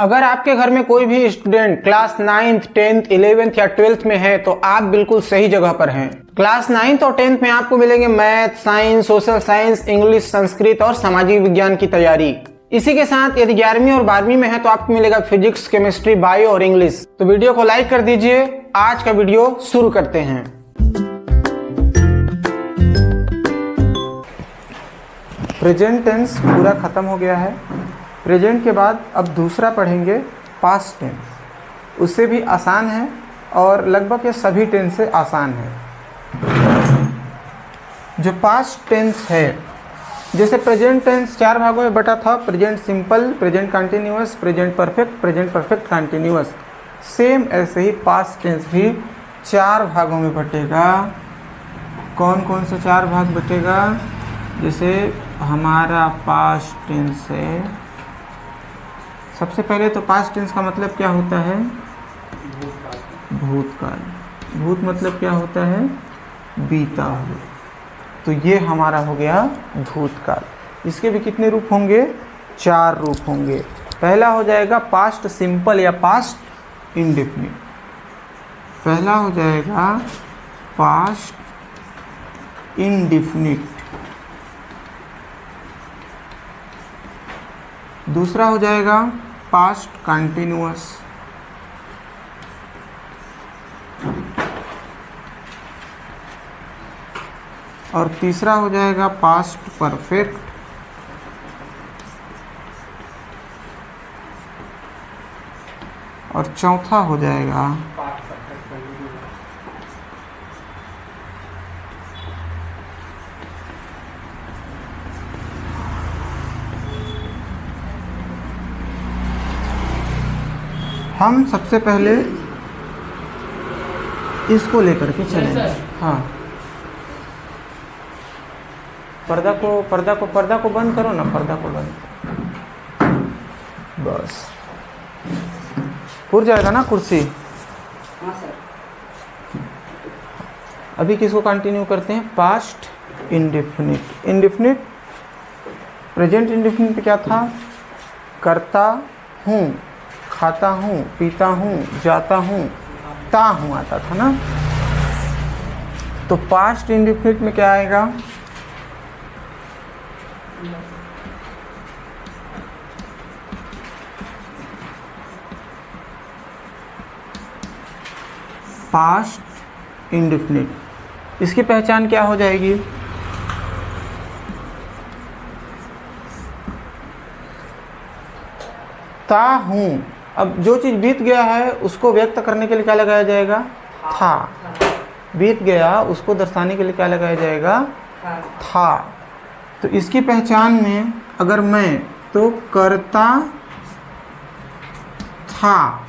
अगर आपके घर में कोई भी student class 9th, 10th, 11th या 12th में है तो आप बिल्कुल सही जगह पर हैं। क्लास 9th और 10th में आपको मिलेंगे math, science, social science, English, Sanskrit और सामाजिक विज्ञान की तैयारी। इसी के साथ यदि 11वीं और 12वीं में है तो आपको मिलेगा फिजिक्स, केमिस्ट्री, बायो और इंग्लिश। तो वीडियो को लाइक कर दीजिए। आज का वीडियो शुरू करते हैं। प्रेजेंट टेंस पूरा खत्म हो गया है। प्रेजेंट के बाद अब दूसरा पढ़ेंगे पास्ट टेंस। उससे भी आसान है और लगभग ये सभी टेंस से आसान है। जो पास्ट टेंस है, जैसे प्रेजेंट टेंस 4 भागों में बटा था, present simple, present continuous, present perfect continuous. Same ऐसे ही पास्ट टेंस भी 4 भागों में बटेगा। कौन कौन से 4 भाग बटेगा? जैसे हमारा पास्ट टेंस है, सबसे पहले तो पास्ट टेंस का मतलब क्या होता है? भूतकाल। भूत मतलब क्या होता है? बीता हुआ। तो ये हमारा हो गया भूतकाल। इसके भी कितने रूप होंगे? 4 रूप होंगे। पहला हो जाएगा पास्ट सिंपल या पास्ट इंडेफिनिट। पहला हो जाएगा पास्ट इंडेफिनिट। दूसरा हो जाएगा पास्ट कंटिन्यूअस। और तीसरा हो जाएगा पास्ट परफेक्ट। और चौथा हो जाएगा हम सबसे पहले इसको लेकर के चलेंगे। हाँ, पर्दा को बंद करो ना, पर्दा को बंद। बस पुर जाएगा ना कुर्सी। हाँ सर। अभी किसको कंटिन्यू करते हैं? Past indefinite. Indefinite present indefinite क्या था? करता हूँ, खाता हूँ, पीता हूँ, जाता हूँ, ता हूँ आता था ना। तो पास्ट इंडेफिनिट में क्या आएगा? Past indefinite. इसकी पहचान क्या हो जाएगी? ता हूँ। अब जो चीज़ बीत गया है उसको व्यक्त करने के लिए क्या लगाया जाएगा? था। बीत गया उसको दर्शाने के लिए क्या लगाया जाएगा? था। तो इसकी पहचान में अगर मैं तो करता था,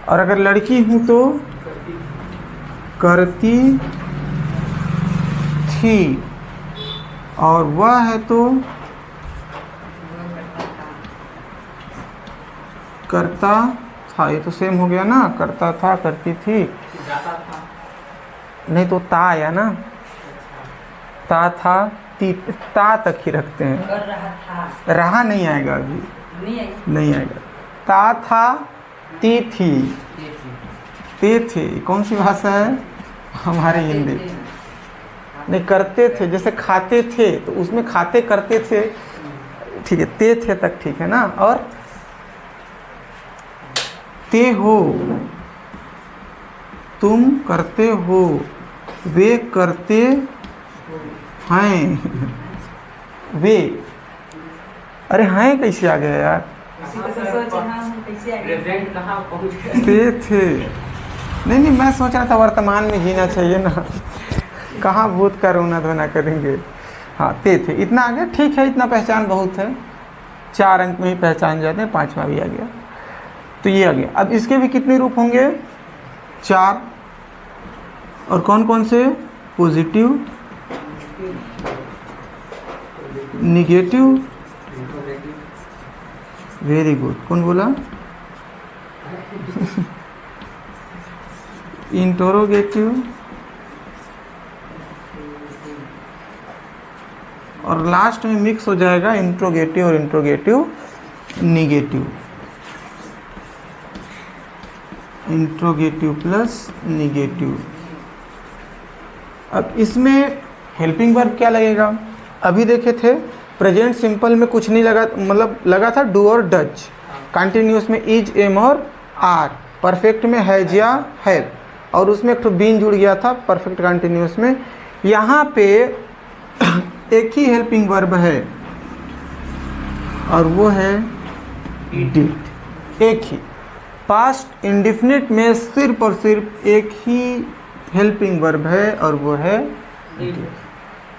और अगर लड़की हूँ तो करती थी, और वह है तो करता था। ये तो सेम हो गया ना, करता था, करती थी। जाता था नहीं तो ता आया ना, ता था, ती, ता तक ही रखते हैं। कर रहा था, रहा नहीं आएगा अभी, नहीं आएगा। ता था, ती थी, ते थे। कौन सी भाषा है? हमारे हिंदी। नहीं, करते थे, जैसे खाते थे तो उसमें खाते करते थे, ठीक है, ते थे तक ठीक है ना। और ते हो, तुम करते हो, वे करते हैं, वे। अरे हैं कैसे आ गया यार? प्रेजेंट कहाँ पहुँच गए? ते थे। नहीं, मैं सोच रहा था वर्तमान में जीना चाहिए ना, कहाँ भूत का रोना धोना करेंगे। हाँ, ते थे। इतना आ गया, ठीक है, इतना पहचान बहुत है। 4 अंक में ही पहचान जाते हैं, 5वां भी आ गया। तो ये आ गया। अब इसके भी कितने रूप होंगे? 4। और कौन कौन से? Positive, negative, very good. कौन बोला? इंटरोगेटिव, और लास्ट में मिक्स हो जाएगा इंट्रोगेटिव और interrogative negative, interrogative plus negative. अब इसमें हेल्पिंग वर्ब क्या लगेगा? अभी देखे थे प्रेजेंट सिंपल में कुछ नहीं लगा, मतलब लगा था डू और डज, कंटिन्यूस में इज, एम और आर, परफेक्ट में हैज या हैव, और उसमें एक तो बीन जुड़ गया था परफेक्ट कंटिन्यूस में। यहाँ पे एक ही हेल्पिंग वर्ब है और वो है डिड। एक ही पास्ट इंडेफिनिट में सिर्फ और सिर्फ एक ही हेल्पिंग वर्ब है और वो है डिड।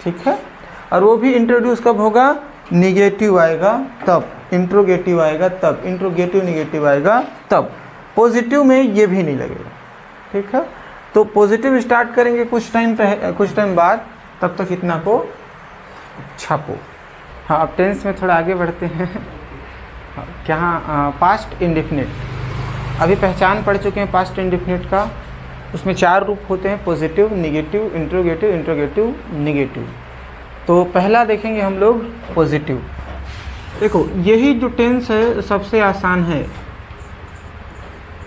ठीक है, और वो भी इंट्रोड्यूस कब होगा? निगेटिव आएगा तब, इंट्रोगेटिव आएगा तब, इंट्रोगेटिव निगेटिव आएगा तब। पॉजिटिव में ये भी नहीं लगेगा। ठीक है, तो पॉजिटिव स्टार्ट करेंगे कुछ टाइम बाद, तब तक इतना को छापो। हाँ, अब टेंस में थोड़ा आगे बढ़ते हैं। क्या पास्ट इंडेफिनिट, अभी पहचान पढ़ चुके हैं पास्ट इंडेफिनिट का। उसमें 4 रूप होते हैं, positive, negative, interrogative, interrogative negative. तो पहला देखेंगे हम लोग पॉजिटिव। देखो यही जो टेंस है सबसे आसान है,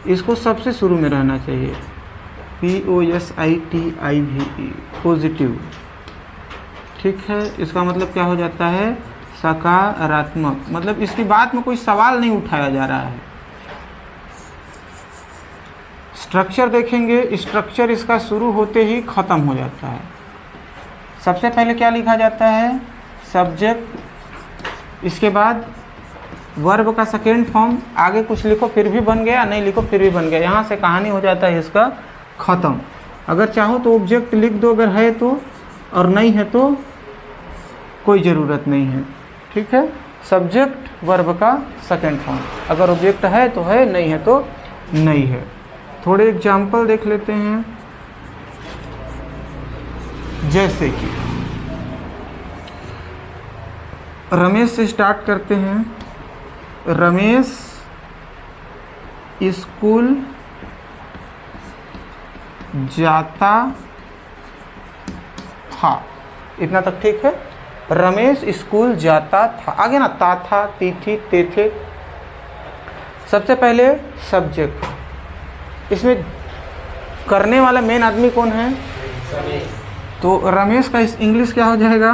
इसको सबसे शुरू में रहना चाहिए। POSITIVE, positive. ठीक है, इसका मतलब क्या हो जाता है? सकारात्मक। मतलब इसकी बात में कोई सवाल नहीं उठाया जा रहा है। स्ट्रक्चर देखेंगे, स्ट्रक्चर इसका शुरू होते ही ख़त्म हो जाता है। सबसे पहले क्या लिखा जाता है? सब्जेक्ट, इसके बाद वर्ब का सेकेंड फॉर्म, आगे कुछ लिखो फिर भी बन गया, नहीं लिखो फिर भी बन गया। यहाँ से कहानी हो जाता है इसका ख़त्म। अगर चाहो तो ऑब्जेक्ट लिख दो अगर है तो, और नहीं है तो कोई ज़रूरत नहीं है। ठीक है, सब्जेक्ट वर्ब का सेकेंड फॉर्म, अगर ऑब्जेक्ट है तो है, नहीं है तो नहीं है। थोड़े एग्जाम्पल देख लेते हैं, जैसे कि रमेश से स्टार्ट करते हैं। रमेश स्कूल जाता था, इतना तक ठीक है। रमेश स्कूल जाता था, आगे ना ता था, ती थी, ते थे। सबसे पहले सब्जेक्ट, इसमें करने वाला मेन आदमी कौन है? तो रमेश का इस इंग्लिश क्या हो जाएगा?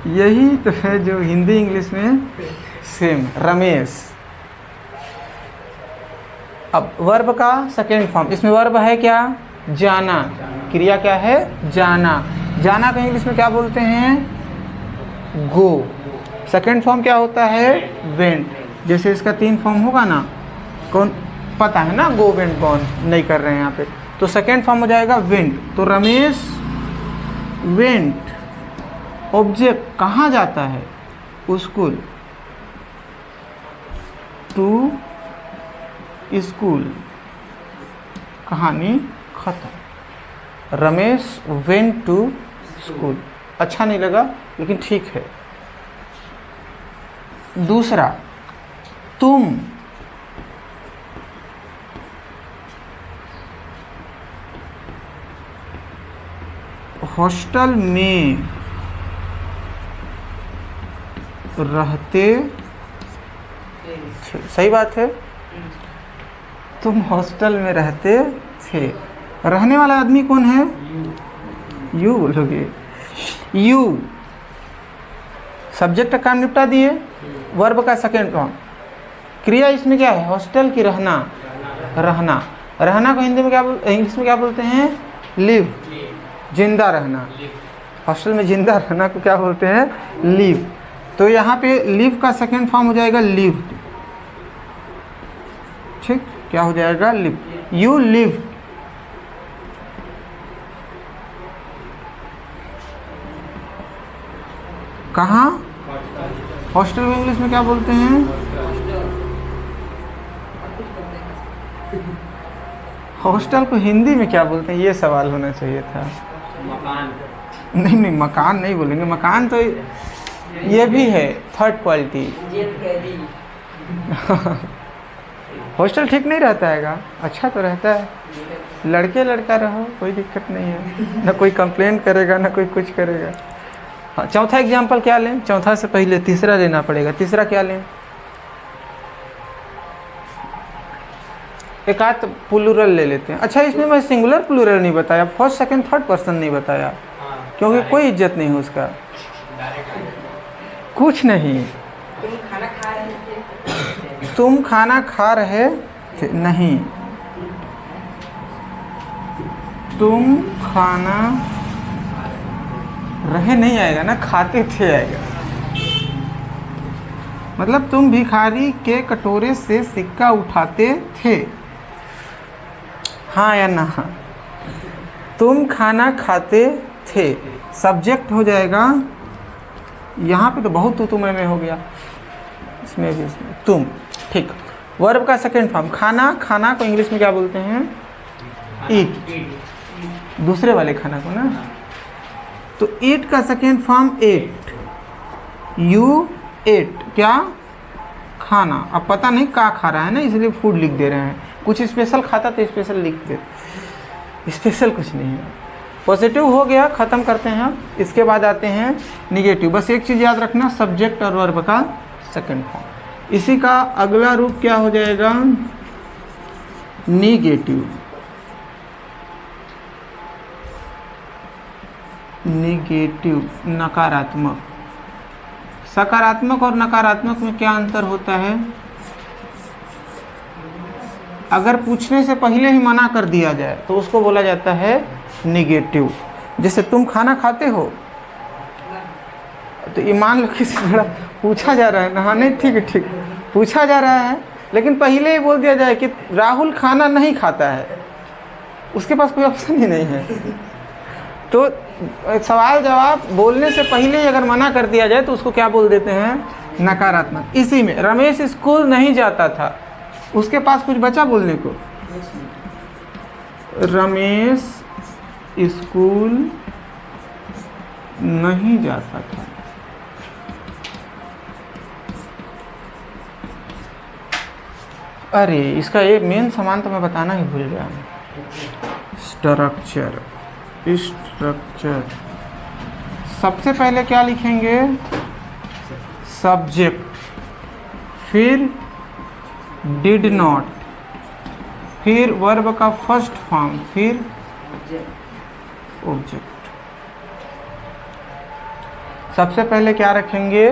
यही तो है जो हिंदी इंग्लिश में सेम, रमेश। अब वर्ब का सेकेंड फॉर्म, इसमें वर्ब है क्या? जाना, क्रिया क्या है? जाना। जाना का इंग्लिश में क्या बोलते हैं? गो। सेकेंड फॉर्म क्या होता है? वेंट। जैसे इसका 3 फॉर्म होगा ना, कौन पता है ना? गो, वेंट, गॉन, नहीं कर रहे हैं यहाँ पे। तो सेकेंड फॉर्म हो जाएगा वेंट। तो रमेश वेंट, ऑब्जेक्ट कहाँ जाता है? स्कूल, टू स्कूल, कहानी खत्म। Ramesh went to school. अच्छा नहीं लगा लेकिन ठीक है। दूसरा, तुम हॉस्टल में रहते थे। सही बात है, तुम हॉस्टल में रहते थे। रहने वाला आदमी कौन है? यू बोलोगे। यू, सब्जेक्ट का काम निपटा दिए। वर्ब का सेकेंड फॉर्म, क्रिया इसमें क्या है? हॉस्टल की रहना, रहना। रहना को हिंदी में क्या इंग्लिश में क्या बोलते हैं? लिव, जिंदा रहना। हॉस्टल में जिंदा रहना को क्या बोलते हैं? लिव। तो यहाँ पे लिव का सेकेंड फॉर्म हो जाएगा लिव्ड। ठीक, क्या हो जाएगा? लिव। यू लिव, कहाँ? हॉस्टल में इंग्लिश में क्या बोलते हैं? हॉस्टल को हिंदी में क्या बोलते हैं? ये सवाल होना चाहिए था। मकान। नहीं, मकान नहीं बोलेंगे। मकान तो ये भी है थर्ड क्वालिटी। हॉस्टल ठीक नहीं रहता है, अच्छा तो रहता है। लड़के लड़का रहो, कोई दिक्कत नहीं है, ना कोई कंप्लेन करेगा ना कोई कुछ करेगा। हाँ, चौथा एग्जाम्पल क्या लें? चौथा से पहले तीसरा लेना पड़ेगा। तीसरा क्या लें? एक आध प्लूरल ले लेते हैं। अच्छा, इसमें मैं सिंगुलर प्लूरल नहीं बताया, फर्स्ट सेकंड थर्ड पर्सन नहीं बताया, क्योंकि कोई इज्जत नहीं है उसका, कुछ नहीं। तुम खाना खा रहे थे? तुम खाना खा रहे थे, नहीं, तुम खाना रहे नहीं आएगा ना, खाते थे आएगा। मतलब तुम भिखारी के कटोरे से सिक्का उठाते थे, हाँ या ना? तुम खाना खाते थे, सब्जेक्ट हो जाएगा। यहाँ पे तो बहुत तू तुम्हें में हो गया, इसमें भी, इसमें तुम, ठीक। वर्ब का सेकंड फॉर्म खाना, खाना को इंग्लिश में क्या बोलते हैं? ईट, दूसरे वाले खाना को ना। तो ईट का second form ate, you ate, क्या? खाना। अब पता नहीं क्या खा रहा है ना, इसलिए फूड लिख दे रहे हैं। कुछ स्पेशल खाता तो स्पेशल लिख दे, स्पेशल कुछ नहीं है। पॉजिटिव हो गया, ख़त्म करते हैं। इसके बाद आते हैं निगेटिव। बस एक चीज़ याद रखना, सब्जेक्ट और वर्ब का सेकेंड फॉर्म। इसी का अगला रूप क्या हो जाएगा? निगेटिव। निगेटिव नकारात्मक। सकारात्मक और नकारात्मक में क्या अंतर होता है? अगर पूछने से पहले ही मना कर दिया जाए तो उसको बोला जाता है निगेटिव। जैसे तुम खाना खाते हो, तो ये मान लो किसी बड़ा पूछा जा रहा है ना, हाँ नहीं ठीक है, ठीक, पूछा जा रहा है, लेकिन पहले ही बोल दिया जाए कि राहुल खाना नहीं खाता है, उसके पास कोई ऑप्शन ही नहीं है। तो सवाल जवाब बोलने से पहले ही अगर मना कर दिया जाए तो उसको क्या बोल देते हैं? नकारात्मक। इसी में रमेश स्कूल नहीं जाता था, उसके पास कुछ बचा बोलने को? रमेश स्कूल नहीं जाता था। अरे इसका एक मेन सामान तो मैं बताना ही भूल गया। स्ट्रक्चर। स्ट्रक्चर सबसे पहले क्या लिखेंगे? सब्जेक्ट, फिर डिड नॉट, फिर वर्ब का फर्स्ट फॉर्म, फिर ऑब्जेक्ट। सबसे पहले क्या रखेंगे?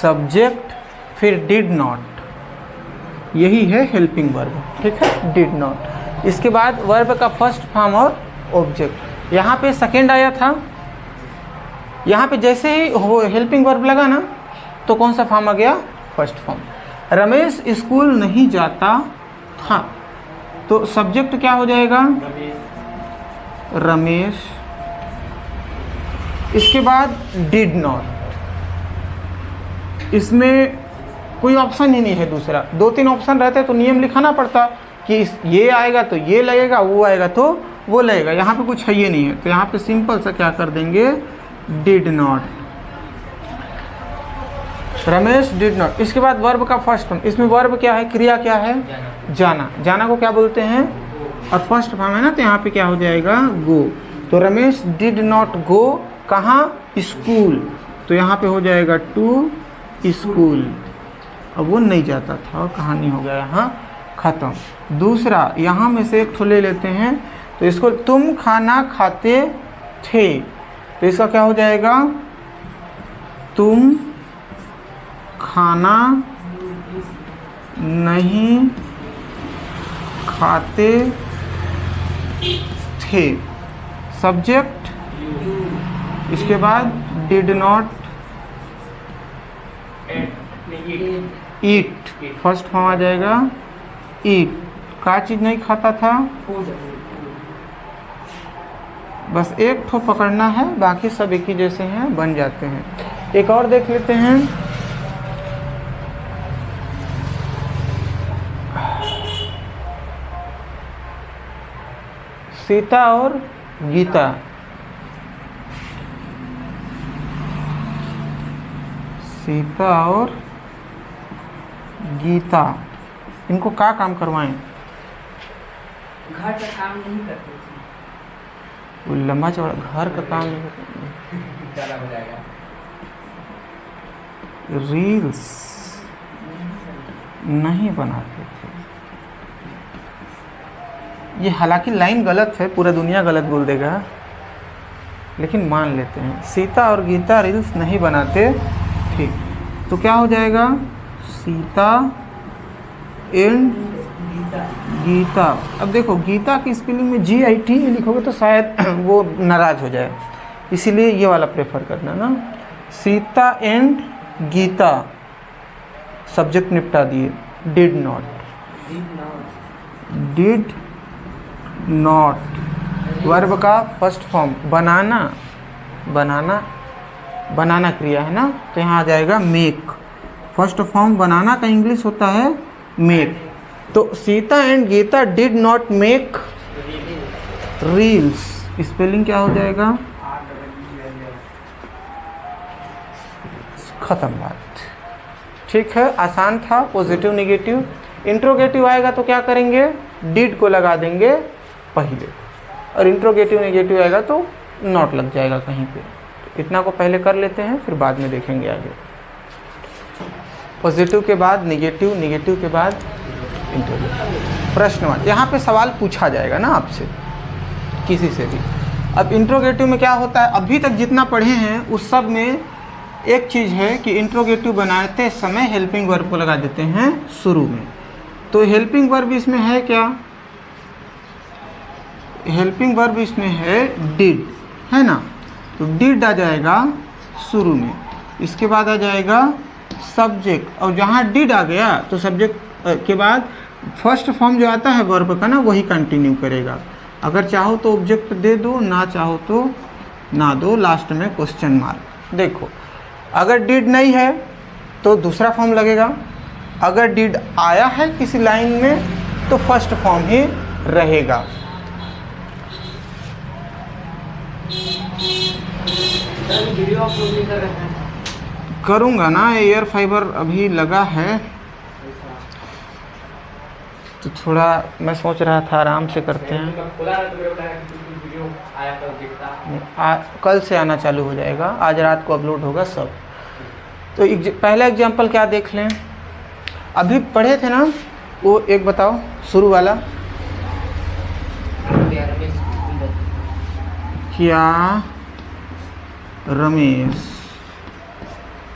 सब्जेक्ट, फिर डिड नॉट, यही है हेल्पिंग वर्ब, ठीक है, डिड नॉट। इसके बाद वर्ब का फर्स्ट फॉर्म और ऑब्जेक्ट। यहाँ पे सेकेंड आया था, यहाँ पे जैसे ही हेल्पिंग वर्ब लगा ना तो कौन सा फॉर्म आ गया? First form. रमेश स्कूल नहीं जाता था, तो सब्जेक्ट क्या हो जाएगा? रमेश। इसके बाद डिड नॉट, इसमें कोई ऑप्शन ही नहीं है दूसरा। दो तीन ऑप्शन रहते तो नियम लिखाना पड़ता कि ये आएगा तो ये लगेगा, वो आएगा तो वो लगेगा। यहाँ पे कुछ है ये नहीं है, तो यहाँ पे सिंपल सा क्या कर देंगे? Did not. Ramesh did not. इसके बाद वर्ब का फर्स्ट फॉर्म। इसमें वर्ब क्या है? क्रिया क्या है? जाना। जाना को क्या बोलते हैं? और फर्स्ट फॉर्म है ना, तो यहाँ पे क्या हो जाएगा? गो। तो रमेश डिड नॉट गो कहाँ? स्कूल, तो यहाँ पे हो जाएगा टू स्कूल। अब वो नहीं जाता था और कहानी हो गया यहाँ ख़त्म। दूसरा यहाँ में से एक ठो ले लेते हैं, तो इसको तुम खाना खाते थे, तो इसका क्या हो जाएगा? तुम खाना नहीं खाते थे, सब्जेक्ट। इसके बाद did not eat, first form आ जाएगा ईट। क्या चीज़ नहीं खाता था? बस एक ठो पकड़ना है, बाकी सब एक ही जैसे हैं, बन जाते हैं। एक और देख लेते हैं। सीता और गीता। सीता और गीता, इनको क्या काम करवाएं? घर का काम नहीं करते थे। वो लंबा चौड़ा घर का काम नहीं करते। ज़्यादा हो जाएगा। रील्स नहीं बनाते थे। ये हालांकि लाइन गलत है, पूरा दुनिया गलत बोल देगा, लेकिन मान लेते हैं। सीता और गीता रील्स नहीं बनाते, ठीक। तो क्या हो जाएगा, सीता एंड गीता। अब देखो गीता की स्पेलिंग में GIT लिखोगे तो शायद वो नाराज हो जाए, इसीलिए ये वाला प्रेफर करना ना। सीता एंड गीता, सब्जेक्ट निपटा दिए, did not, did not. Verb का फर्स्ट फॉर्म बनाना, बनाना, बनाना क्रिया है ना, तो यहाँ आ जाएगा मेक। फर्स्ट फॉर्म बनाना का इंग्लिश होता है मेक। तो Sita and Gita did not make reels, spelling क्या हो जाएगा, खत्म बात। ठीक है, आसान था। Positive negative. इंट्रोगेटिव आएगा तो क्या करेंगे, डिड को लगा देंगे पहले, और इंट्रोगेटिव नेगेटिव आएगा तो नॉट लग जाएगा कहीं पे। तो इतना को पहले कर लेते हैं, फिर बाद में देखेंगे आगे। पॉजिटिव के बाद नेगेटिव, नेगेटिव के बाद इंट्रोगेटिव। प्रश्नवाचक, यहाँ पे सवाल पूछा जाएगा ना आपसे, किसी से भी। अब इंट्रोगेटिव में क्या होता है, अभी तक जितना पढ़े हैं उस सब में एक चीज़ है कि इंट्रोगेटिव बनाते समय हेल्पिंग वर्ब को लगा देते हैं शुरू में। तो हेल्पिंग वर्ब इसमें है क्या, हेल्पिंग वर्ब इसमें है डिड, है ना। तो डिड आ जाएगा शुरू में, इसके बाद आ जाएगा सब्जेक्ट, और जहाँ डिड आ गया तो सब्जेक्ट के बाद फर्स्ट फॉर्म जो आता है वर्ब का ना, वही कंटिन्यू करेगा। अगर चाहो तो ऑब्जेक्ट दे दो, ना चाहो तो ना दो, लास्ट में क्वेश्चन मार्क। देखो अगर डिड नहीं है तो दूसरा फॉर्म लगेगा, अगर डिड आया है किसी लाइन में तो फर्स्ट फॉर्म ही रहेगा। वीडियो अपलोड नहीं कर रहे हैं, करूँगा ना, एयर फाइबर अभी लगा है तो थोड़ा मैं सोच रहा था आराम से करते हैं। कल से आना चालू हो जाएगा, आज रात को अपलोड होगा सब। तो पहला एग्जांपल क्या देख लें, अभी पढ़े थे ना वो, एक बताओ शुरू वाला। क्या रमेश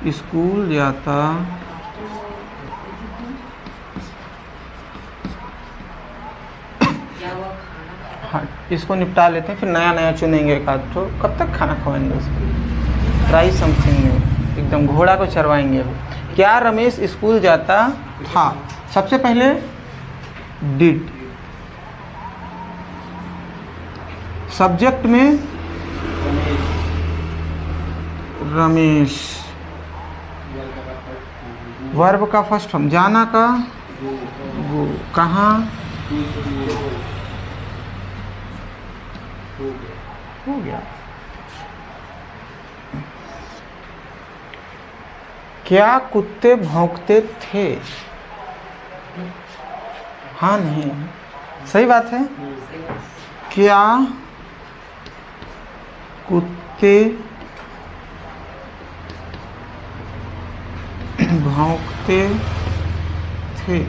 स्कूल जाता हाँ, इसको निपटा लेते हैं, फिर नया नया चुनेंगे एक आध। तो कब तक खाना खवाएंगे उसको, ट्राई समथिंग न्यू, एकदम घोड़ा को चरवाएंगे अभी। क्या रमेश स्कूल जाता था, सबसे पहले डिड, सब्जेक्ट में रमेश, वर्ब का फर्स्ट फॉर्म, जाना का गो, कहाँ हो गया। क्या कुत्ते भौंकते थे, हाँ नहीं, सही बात है। क्या कुत्ते भौंकते थे,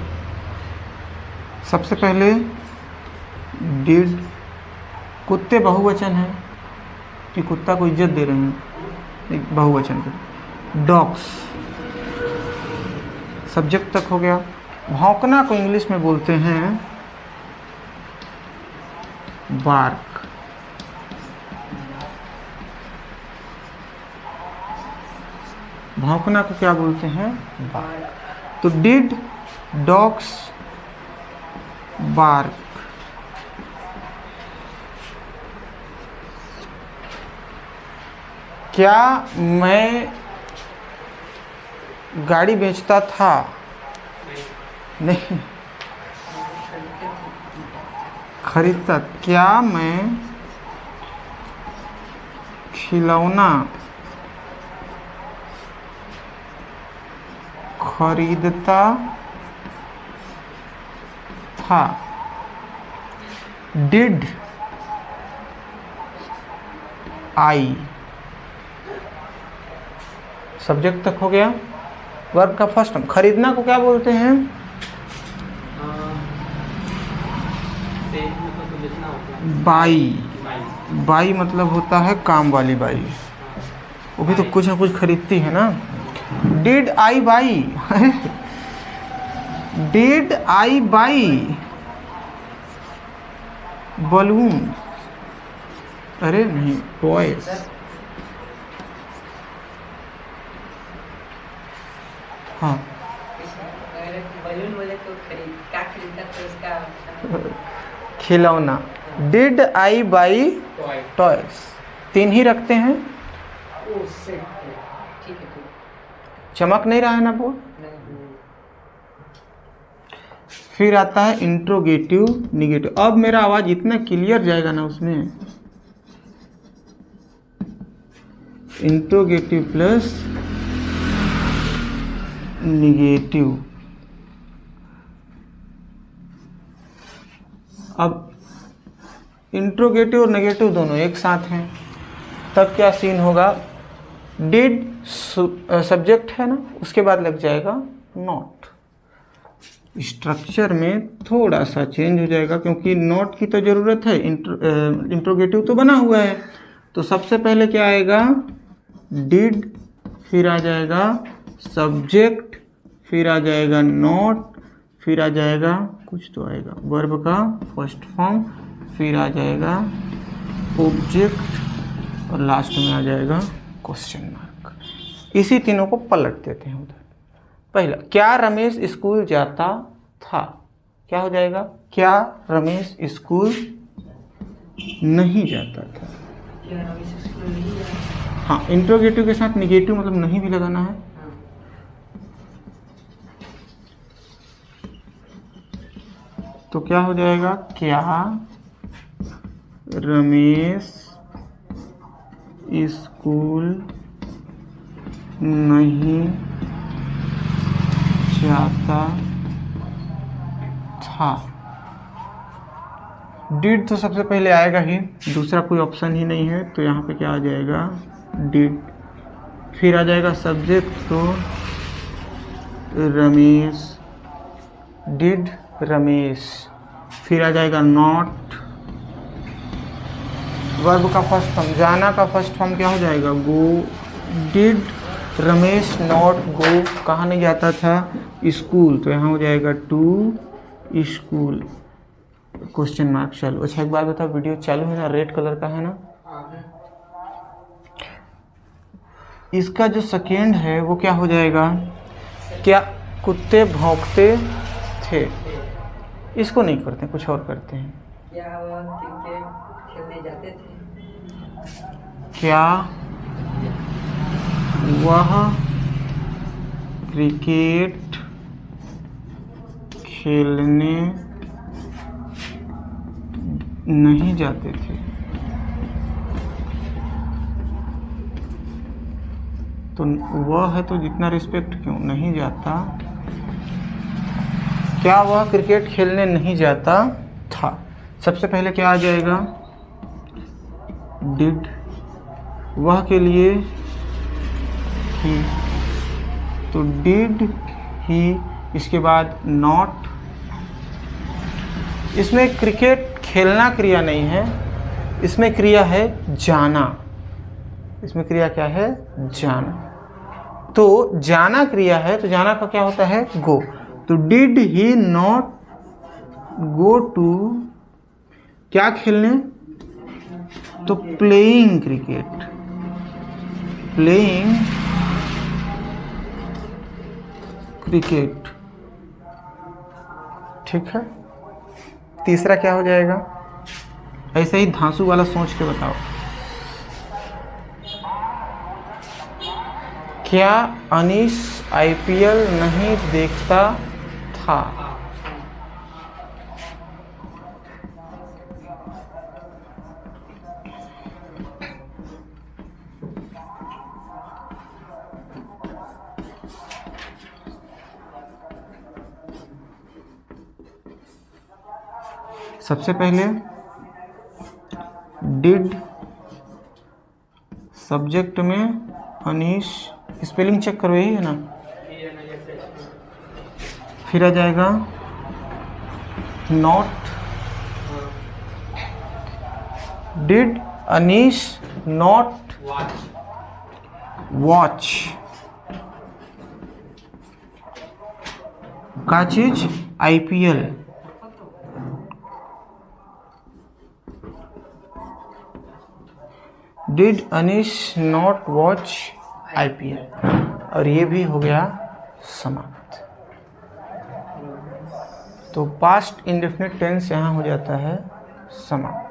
सबसे पहले डिड, कुत्ते बहुवचन है कि कुत्ता को इज्जत दे रहे हैं, एक बहुवचन पे। डॉग्स सब्जेक्ट तक हो गया। भौंकना को इंग्लिश में बोलते हैं बार्क, भौंकना को क्या बोलते हैं, बार्क। तो डिड डॉग्स बार्क। क्या मैं गाड़ी बेचता था, नहीं, खरीदता। क्या मैं खिलौना खरीदता था, डिड आई, सब्जेक्ट तक हो गया। वर्ब का फर्स्ट फॉर्म, खरीदना को क्या बोलते हैं, लिखना होता है। By, by. बाई मतलब होता है काम वाली बाई, वो भी तो कुछ ना कुछ खरीदती है ना। Did I by did I by balloon, अरे नहीं टॉयज। हाँ अगर बलून बोले तो क्या खरीदता तो उसका खिलौना। Did I by toy. Toys, 3 ही रखते हैं। ओ सेट। ठीक है ठीक चमक नहीं रहा है ना बोर्ड। नहीं। फिर आता है इंट्रोगेटिव निगेटिव। अब मेरा आवाज इतना क्लियर जाएगा ना उसमें। Interrogative plus negative. अब इंट्रोगेटिव और नेगेटिव दोनों एक साथ हैं, तब क्या सीन होगा। डिड सब्जेक्ट है ना, उसके बाद लग जाएगा नॉट। स्ट्रक्चर में थोड़ा सा चेंज हो जाएगा क्योंकि नॉट की तो ज़रूरत है, इंट्रोगेटिव तो बना हुआ है। तो सबसे पहले क्या आएगा, डिड, फिर आ जाएगा सब्जेक्ट, फिर आ जाएगा नॉट, फिर आ जाएगा कुछ तो आएगा वर्ब का फर्स्ट फॉर्म, फिर आ जाएगा ऑब्जेक्ट और लास्ट में आ जाएगा क्वेश्चन मार्क। इसी तीनों को पलट देते हैं उधर। पहला, क्या रमेश स्कूल जाता था, क्या हो जाएगा, क्या रमेश स्कूल नहीं जाता था। क्या रमेश स्कूल नहीं गया? हाँ, इंट्रोगेटिव के साथ निगेटिव मतलब नहीं भी लगाना है। हाँ। तो क्या हो जाएगा, क्या रमेश स्कूल नहीं जाता था। डिड तो सबसे पहले आएगा ही, दूसरा कोई ऑप्शन ही नहीं है, तो यहाँ पे क्या आ जाएगा, डिड। फिर आ जाएगा सब्जेक्ट, तो रमेश, डिड रमेश। फिर आ जाएगा नॉट, वर्ब का फर्स्ट फॉर्म, जाना का फर्स्ट फॉर्म क्या हो जाएगा, गो। डिड रमेश नॉट गो, कहाँ नहीं जाता था, स्कूल, तो यहाँ हो जाएगा टू स्कूल क्वेश्चन मार्क। चलो अच्छा एक बात बताओ, वीडियो चालू है ना, रेड कलर का है ना। इसका जो सेकेंड है वो क्या हो जाएगा, क्या कुत्ते भौंकते थे। इसको नहीं करते, कुछ और करते हैं। क्या वह क्रिकेट खेलने जाते थे? क्या वह क्रिकेट खेलने नहीं जाते थे। तो वह है तो जितना रिस्पेक्ट क्यों, नहीं जाता। क्या वह क्रिकेट खेलने नहीं जाता था। सबसे पहले क्या आ जाएगा, डिड, वह के लिए ही, तो डिड ही, इसके बाद नॉट। इसमें क्रिकेट खेलना क्रिया नहीं है, इसमें क्रिया है जाना। इसमें क्रिया क्या है, जाना। तो जाना क्रिया है, तो जाना का क्या होता है, गो। तो did he not go to, क्या खेलने, तो प्लेइंग क्रिकेट, प्लेइंग क्रिकेट। ठीक है। तीसरा क्या हो जाएगा, ऐसे ही धांसू वाला सोच के बताओ। क्या अनीश आईपीएल नहीं देखता था। सबसे पहले डिड, सब्जेक्ट में अनीश, स्पेलिंग चेक करो, यही है ना। फिर आ जाएगा not, did Anish not watch का चीज IPL। Did Anish not watch IPL, और ये भी हो गया समाप्त। तो पास्ट इंडेफिनिट टेंस यहाँ हो जाता है समाप्त।